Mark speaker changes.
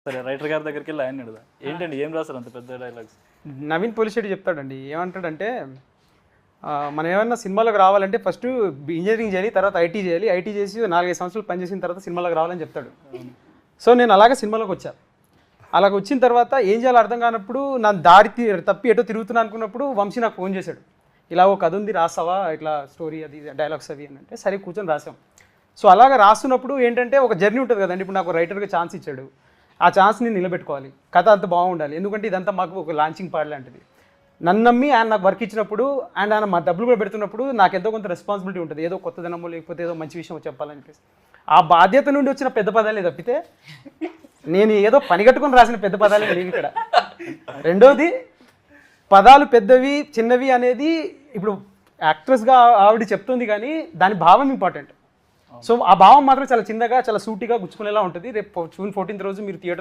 Speaker 1: సరే రైటర్ గారి దగ్గరికి వెళ్ళి ఆయన అడుగుదా ఏంటండి ఏం రాస్తారు అంత పెద్ద డైలాగ్స్?
Speaker 2: నవీన్ పోలిశెట్టి చెప్తాడండి, ఏమంటాడంటే మనం ఏమన్నా సినిమాలోకి రావాలంటే ఫస్ట్ ఇంజనీరింగ్ చేయాలి, తర్వాత ఐటీ చేయాలి, ఐటీ చేసి 4-5 సంవత్సరాలు పనిచేసిన తర్వాత సినిమాలోకి రావాలని చెప్తాడు. సో నేను అలాగే సినిమాలోకి వచ్చాను. అలాగ వచ్చిన తర్వాత ఏం చేయాలో అర్థం కానప్పుడు నా దారి తప్పి ఎటో తిరుగుతున్నా అనుకున్నప్పుడు వంశీ నాకు ఫోన్ చేశాడు, ఇలా ఒక కథ ఉంది రాసావా, ఇట్లా స్టోరీ అది డైలాగ్స్ అవి అని అంటే సరే కూర్చొని రాసాం. సో అలాగ రాస్తున్నప్పుడు ఏంటంటే ఒక జర్నీ ఉంటుంది కదండి. ఇప్పుడు నాకు రైటర్గా ఛాన్స్ ఇచ్చాడు, ఆ ఛాన్స్ని నిలబెట్టుకోవాలి, కథ అంత బాగుండాలి, ఎందుకంటే ఇదంతా మాకు ఒక లాంచింగ్ పార్ట్ లాంటిది. నన్ను నమ్మి ఆయన నాకు వర్క్ ఇచ్చినప్పుడు అండ్ ఆయన మా డబ్బులు కూడా పెడుతున్నప్పుడు నాకు ఎంతో కొంత రెస్పాన్సిబిలిటీ ఉంటుంది, ఏదో కొత్తదనమో లేకపోతే ఏదో మంచి విషయం చెప్పాలని చెప్పేసి. ఆ బాధ్యత నుండి వచ్చిన పెద్ద పదాలే తప్పితే నేను ఏదో పని కట్టుకొని రాసిన పెద్ద పదాలే లేవు ఇక్కడ. రెండోది, పదాలు పెద్దవి చిన్నవి అనేది ఇప్పుడు యాక్ట్రెస్గా ఆవిడ చెప్తుంది, కానీ దాని భావం ఇంపార్టెంట్. సో ఆ భావం మాత్రం చాలా చిన్నగా చాలా సూటిగా గుచ్చుకునేలా ఉంటుంది. రేపు జూన్ 14th రోజు మీరు థియేటర్